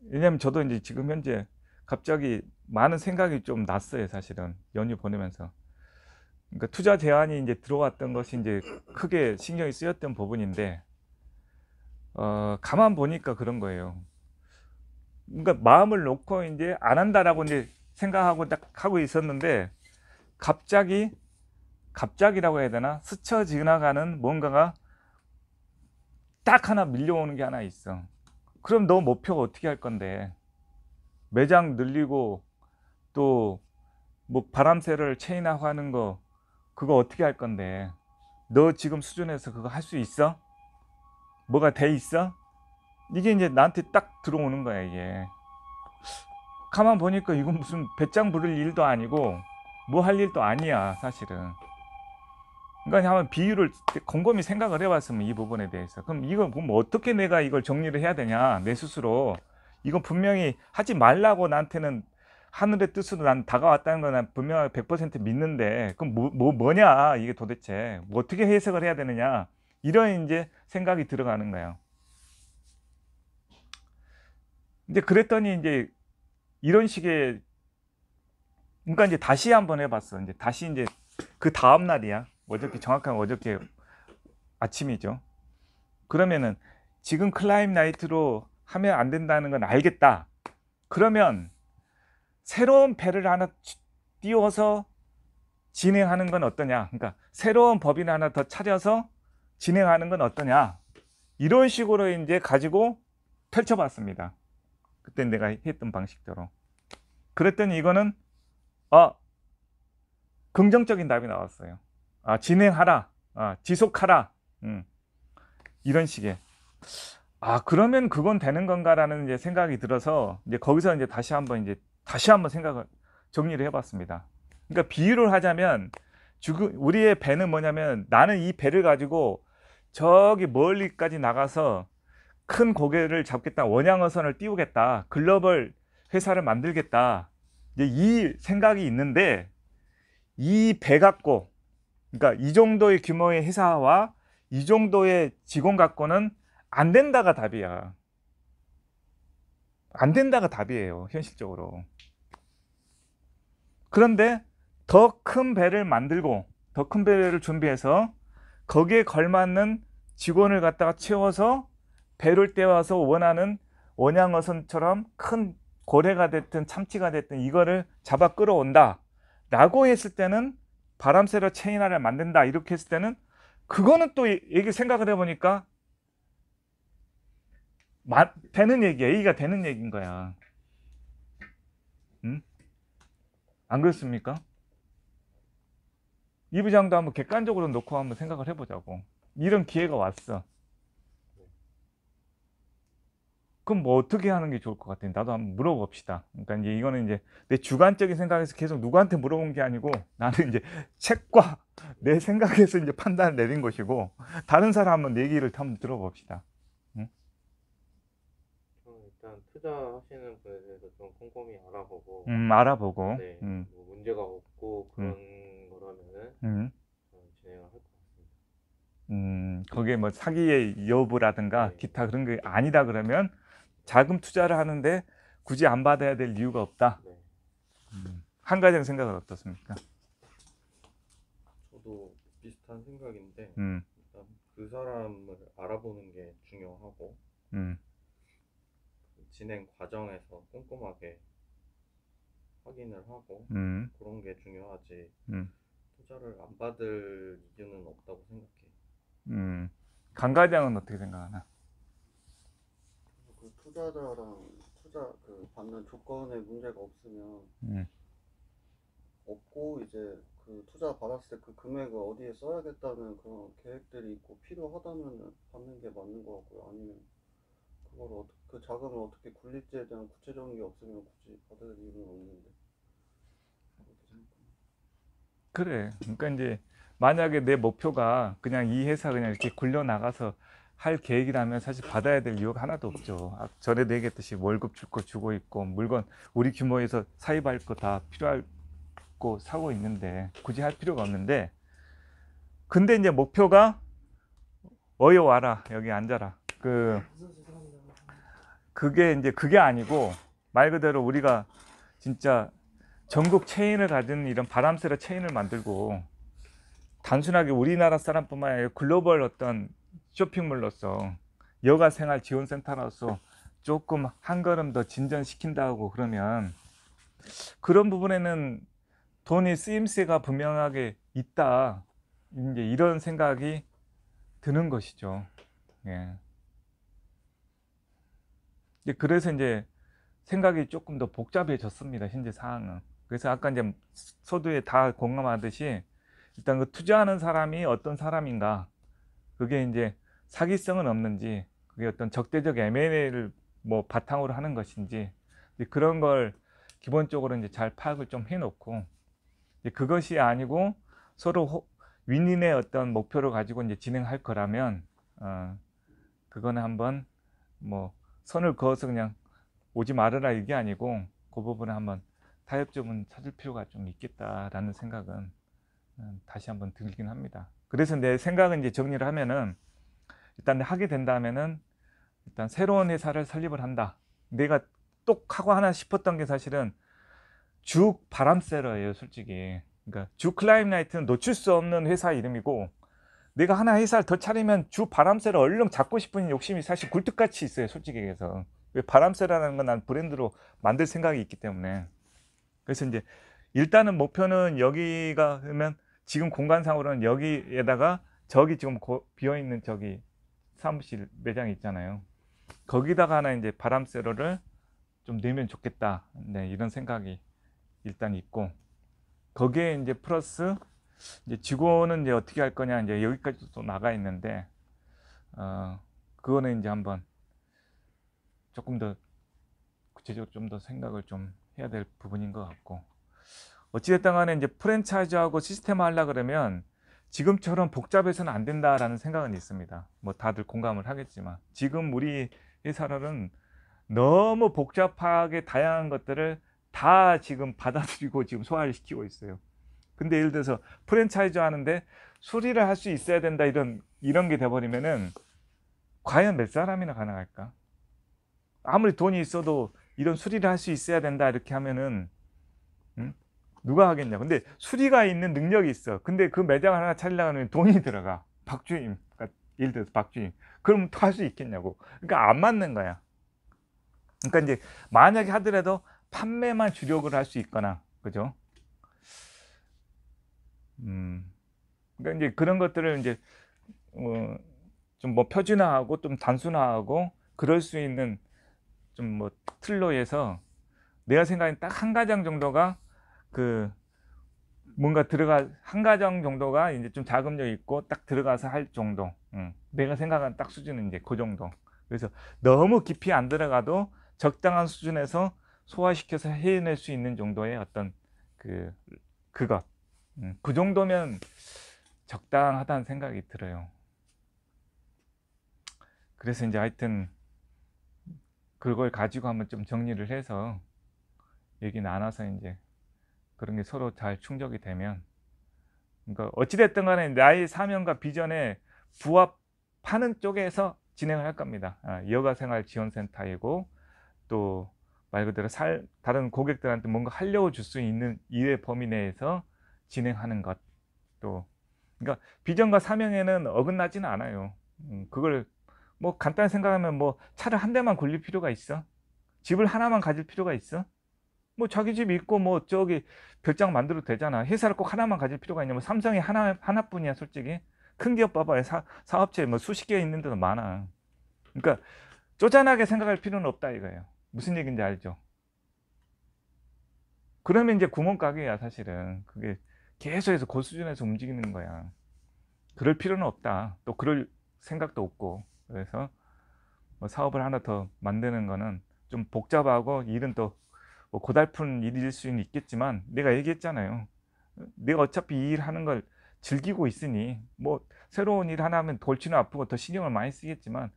왜냐면 저도 이제 지금 현재 갑자기 많은 생각이 좀 났어요, 사실은. 연휴 보내면서. 그러니까 투자 제한이 이제 들어왔던 것이 이제 크게 신경이 쓰였던 부분인데, 가만 보니까 그런 거예요. 그러니까 마음을 놓고 이제 안 한다라고 이제 생각하고 딱 하고 있었는데, 갑자기라고 해야 되나? 스쳐 지나가는 뭔가가 딱 하나 밀려오는 게 하나 있어. 그럼 너 목표가 어떻게 할 건데? 매장 늘리고 또 뭐 바람쇠를 체인하고 하는 거 그거 어떻게 할 건데? 너 지금 수준에서 그거 할 수 있어? 뭐가 돼 있어? 이게 이제 나한테 딱 들어오는 거야, 이게. 가만 보니까 이건 무슨 배짱 부릴 일도 아니고 뭐 할 일도 아니야, 사실은. 그러니까 한번 비유를 곰곰이 생각을 해봤으면 이 부분에 대해서 그럼 이거 뭐 어떻게 내가 이걸 정리를 해야 되냐, 내 스스로. 이건 분명히 하지 말라고 나한테는 하늘의 뜻으로 난 다가왔다는 건 난 분명하게 100% 믿는데, 그럼 뭐냐 이게 도대체 뭐 어떻게 해석을 해야 되느냐, 이런 이제 생각이 들어가는 거예요. 이제 그랬더니 이제 이런 식의, 그러니까 이제 다시 한번 해봤어. 이제 다시 이제 그 다음 날이야. 어저께, 정확한 어저께 아침이죠. 그러면은 지금 클라임 나이트로 하면 안 된다는 건 알겠다. 그러면 새로운 배를 하나 띄워서 진행하는 건 어떠냐. 그러니까 새로운 법인 하나 더 차려서 진행하는 건 어떠냐. 이런 식으로 이제 가지고 펼쳐봤습니다. 그때 내가 했던 방식대로. 그랬더니 이거는 긍정적인 답이 나왔어요. 진행하라. 지속하라. 이런 식의. 그러면 그건 되는 건가라는 이제 생각이 들어서 이제 거기서 이제 다시 한번 생각을 정리를 해봤습니다. 그러니까 비유를 하자면 우리의 배는 뭐냐면, 나는 이 배를 가지고 저기 멀리까지 나가서 큰 고개를 잡겠다, 원양어선을 띄우겠다, 글로벌 회사를 만들겠다, 이제 이 생각이 있는데, 이 배 갖고, 그러니까 이 정도의 규모의 회사와 이 정도의 직원 갖고는 안 된다가 답이야. 안 된다가 답이에요, 현실적으로. 그런데 더 큰 배를 만들고 더 큰 배를 준비해서 거기에 걸맞는 직원을 갖다가 채워서 배를 떼와서 원하는 원양어선처럼 큰 고래가 됐든 참치가 됐든 이거를 잡아 끌어온다 라고 했을 때는, 바람쇠로 체인화를 만든다 이렇게 했을 때는, 그거는 또 얘기 생각을 해보니까 되는 얘기야. 얘기가 되는 얘기인 거야. 응? 안 그렇습니까? 이 부장도 한번 객관적으로 놓고 한번 생각을 해보자고. 이런 기회가 왔어. 그럼 뭐 어떻게 하는 게 좋을 것 같아? 나도 한번 물어봅시다. 그러니까 이제 이거는 이제 내 주관적인 생각에서 계속 누구한테 물어본 게 아니고, 나는 이제 책과 내 생각에서 이제 판단을 내린 것이고, 다른 사람 한번 얘기를 한번 들어봅시다. 응? 일단 투자하시는 분에 대해서 좀 꼼꼼히 알아보고, 알아보고, 네, 뭐 문제가 없고 음, 그런 거라면은 음, 저는 진행을 할 것 같습니다. 거기에 뭐 사기의 여부라든가 네, 기타 그런 게 아니다 그러면 자금 투자를 하는데 굳이 안 받아야 될 이유가 없다. 네. 한 가지는 생각은 어떻습니까? 저도 비슷한 생각인데 음, 일단 그 사람을 알아보는 게 중요하고 음, 그 진행 과정에서 꼼꼼하게 확인을 하고 음, 그런 게 중요하지 음, 투자를 안 받을 이유는 없다고 생각해요. 음. 강과장은 어떻게 생각하나? 그 투자자랑 투자 그 받는 조건에 문제가 없으면 음, 없고 이제 그 투자 받았을 때 그 금액을 어디에 써야겠다는 그런 계획들이 있고 필요하다면 받는 게 맞는 것 같고요. 아니면 그 자금을 어떻게 굴릴지에 대한 구체적인 게 없으면 굳이 받을 이유는 없는데 그렇게 생각합니다. 그래. 그러니까 이제 만약에 내 목표가 그냥 이 회사 그냥 이렇게 굴려 나가서 할 계획이라면 사실 받아야 될 이유가 하나도 없죠. 전에도 얘기했듯이 월급 줄 거 주고 있고, 물건 우리 규모에서 사입할 거 다 필요할 거 사고 있는데 굳이 할 필요가 없는데, 근데 이제 목표가 어여 와라, 여기 앉아라. 그게 아니고 말 그대로 우리가 진짜 전국 체인을 가진 이런 바람세로 체인을 만들고 단순하게 우리나라 사람뿐만 아니라 글로벌 어떤 쇼핑몰로서 여가 생활 지원센터로서 조금 한 걸음 더 진전시킨다고 그러면 그런 부분에는 돈이 쓰임새가 분명하게 있다. 이제 이런 생각이 드는 것이죠. 예. 그래서 이제 생각이 조금 더 복잡해졌습니다. 현재 상황은. 그래서 아까 이제 서두에 다 공감하듯이 일단 그 투자하는 사람이 어떤 사람인가, 그게 이제 사기성은 없는지, 그게 어떤 적대적 M&A를 뭐 바탕으로 하는 것인지, 이제 그런 걸 기본적으로 이제 잘 파악을 좀 해놓고, 이제 그것이 아니고 서로 윈윈의 어떤 목표를 가지고 이제 진행할 거라면, 그거는 한번 뭐 선을 그어서 그냥 오지 말아라 이게 아니고 그 부분에 한번 타협점은 찾을 필요가 좀 있겠다라는 생각은 다시 한번 들긴 합니다. 그래서 내 생각은 이제 정리를 하면은 일단 하게 된다면은 일단 새로운 회사를 설립을 한다. 내가 똑 하고 하나 싶었던 게 사실은 주 바람세러예요, 솔직히. 그러니까 주 클라임라이트는 놓칠 수 없는 회사 이름이고, 내가 하나 회사를 더 차리면 주 바람세를 얼른 잡고 싶은 욕심이 사실 굴뚝같이 있어요, 솔직히 얘기해서. 왜 바람세라는 건 난 브랜드로 만들 생각이 있기 때문에. 그래서 이제 일단은 목표는 여기가 그러면 지금 공간상으로는 여기에다가 저기 지금 비어있는 저기 사무실 매장이 있잖아요. 거기다가 하나 이제 바람세로를 좀 넣으면 좋겠다. 네, 이런 생각이 일단 있고, 거기에 이제 플러스 이제 직원은 이제 어떻게 할 거냐, 이제 여기까지 또 나가 있는데, 그거는 이제 한번 조금 더 구체적으로 좀 더 생각을 좀 해야 될 부분인 것 같고, 어찌됐든 간에 이제 프랜차이즈하고 시스템 하려 그러면 지금처럼 복잡해서는 안 된다라는 생각은 있습니다. 뭐 다들 공감을 하겠지만 지금 우리 회사는 너무 복잡하게 다양한 것들을 다 지금 받아들이고 지금 소화를 시키고 있어요. 근데 예를 들어서 프랜차이즈 하는데 수리를 할 수 있어야 된다, 이런 게 돼버리면은 과연 몇 사람이나 가능할까? 아무리 돈이 있어도 이런 수리를 할 수 있어야 된다 이렇게 하면은 누가 하겠냐. 근데 수리가 있는 능력이 있어. 근데 그 매장을 하나 차리려고 하면 돈이 들어가. 박주임, 그러니까 예를 들어서 박주임, 그럼 또 할 수 있겠냐고. 그러니까 안 맞는 거야. 그러니까 이제 만약에 하더라도 판매만 주력을 할 수 있거나, 그죠? 그러니까 이제 그런 것들을 이제 좀 뭐 표준화하고 좀 단순화하고 그럴 수 있는 좀 뭐 틀로 해서, 내가 생각엔 딱 한 가정 정도가 그 뭔가 한 가정 정도가 이제 좀 자금력 있고 딱 들어가서 할 정도. 내가 생각한 딱 수준은 이제 그 정도. 그래서 너무 깊이 안 들어가도 적당한 수준에서 소화시켜서 해낼 수 있는 정도의 어떤 그것. 그 정도면 적당하다는 생각이 들어요. 그래서 이제 하여튼 그걸 가지고 한번 좀 정리를 해서 얘기 나눠서 이제 그런 게 서로 잘 충족이 되면, 그러니까 어찌됐든 간에 나의 사명과 비전에 부합하는 쪽에서 진행을 할 겁니다. 여가생활 지원센터이고, 또 말 그대로 다른 고객들한테 뭔가 하려고 줄 수 있는 일의 범위 내에서 진행하는 것. 또 그러니까 비전과 사명에는 어긋나지는 않아요. 그걸 뭐 간단히 생각하면 뭐 차를 한 대만 굴릴 필요가 있어? 집을 하나만 가질 필요가 있어? 뭐 자기 집 있고 뭐 저기 별장 만들어도 되잖아. 회사를 꼭 하나만 가질 필요가 있냐? 뭐 삼성이 하나뿐이야, 솔직히. 큰 기업 봐봐요. 사업체 뭐 수십 개 있는 데도 많아. 그러니까 쪼잔하게 생각할 필요는 없다 이거예요. 무슨 얘기인지 알죠? 그러면 이제 구멍가게야, 사실은. 그게 계속해서 그 수준에서 움직이는 거야. 그럴 필요는 없다. 또 그럴 생각도 없고. 그래서 뭐 사업을 하나 더 만드는 거는 좀 복잡하고 일은 또 뭐 고달픈 일일 수는 있겠지만, 내가 얘기했잖아요. 내가 어차피 이 일 하는 걸 즐기고 있으니 뭐 새로운 일 하나 하면 골치는 아프고 더 신경을 많이 쓰겠지만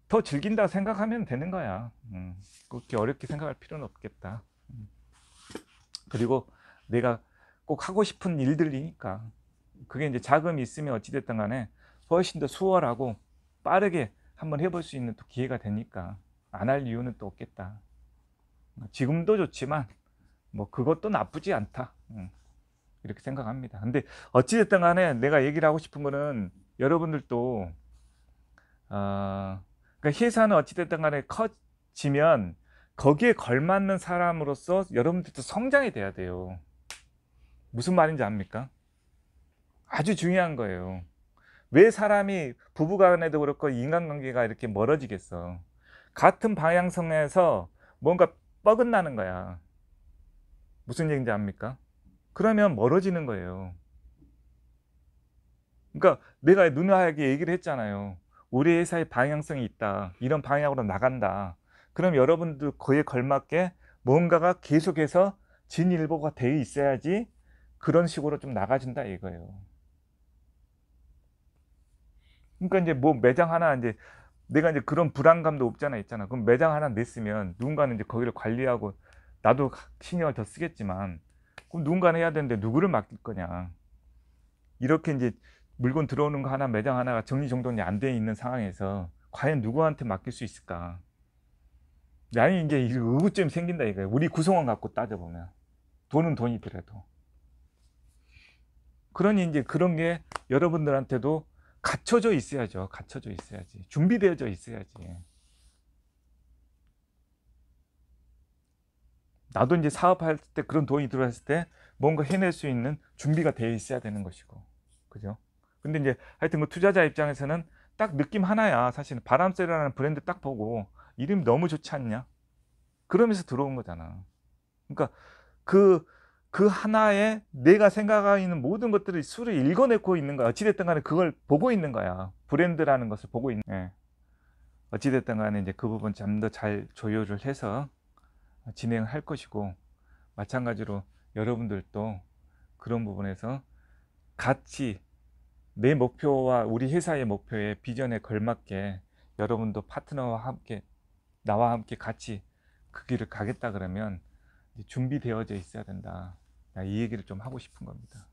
더 즐긴다고 생각하면 되는 거야. 그렇게 어렵게 생각할 필요는 없겠다. 그리고 내가 꼭 하고 싶은 일들이니까 그게 이제 자금이 있으면 어찌됐든 간에 훨씬 더 수월하고 빠르게 한번 해볼 수 있는 또 기회가 되니까 안 할 이유는 또 없겠다. 지금도 좋지만 뭐 그것도 나쁘지 않다. 이렇게 생각합니다. 근데 어찌됐든 간에 내가 얘기를 하고 싶은 거는 여러분들도 그러니까 회사는 어찌됐든 간에 커지면 거기에 걸맞는 사람으로서 여러분들도 성장이 돼야 돼요. 무슨 말인지 압니까? 아주 중요한 거예요. 왜 사람이 부부간에도 그렇고 인간관계가 이렇게 멀어지겠어? 같은 방향성에서 뭔가 뻐긋나는 거야. 무슨 얘기인지 압니까? 그러면 멀어지는 거예요. 그러니까 내가 누누하게 얘기를 했잖아요. 우리 회사에 방향성이 있다. 이런 방향으로 나간다. 그럼 여러분도 그에 걸맞게 뭔가가 계속해서 진일보가 되어 있어야지 그런 식으로 좀 나가진다 이거예요. 그러니까 이제 뭐 매장 하나 이제 내가 이제 그런 불안감도 없잖아 있잖아. 그럼 매장 하나 냈으면 누군가는 이제 거기를 관리하고 나도 신경을 더 쓰겠지만 그럼 누군가는 해야 되는데 누구를 맡길 거냐. 이렇게 이제 물건 들어오는 거 하나 매장 하나가 정리정돈이 안 돼 있는 상황에서 과연 누구한테 맡길 수 있을까? 아니 이제 의구점이 생긴다 이거예요. 우리 구성원 갖고 따져보면 돈은 돈이더라도. 그러니 이제 그런 게 여러분들한테도 갖춰져 있어야죠. 갖춰져 있어야지. 준비되어져 있어야지. 나도 이제 사업할 때 그런 돈이 들어왔을 때 뭔가 해낼 수 있는 준비가 되어 있어야 되는 것이고. 그죠? 근데 이제 하여튼 그 투자자 입장에서는 딱 느낌 하나야. 사실은 바람세라는 브랜드 딱 보고 이름 너무 좋지 않냐? 그러면서 들어온 거잖아. 그러니까 그 하나에 내가 생각하고 있는 모든 것들을 수를 읽어내고 있는 거야. 어찌됐든 간에 그걸 보고 있는 거야. 브랜드라는 것을 보고 있는. 예. 어찌됐든 간에 이제 그 부분 좀 더 잘 조율을 해서 진행을 할 것이고, 마찬가지로 여러분들도 그런 부분에서 같이 내 목표와 우리 회사의 목표에 비전에 걸맞게 여러분도 파트너와 함께 나와 함께 같이 그 길을 가겠다 그러면 준비되어져 있어야 된다. 이 얘기를 좀 하고 싶은 겁니다.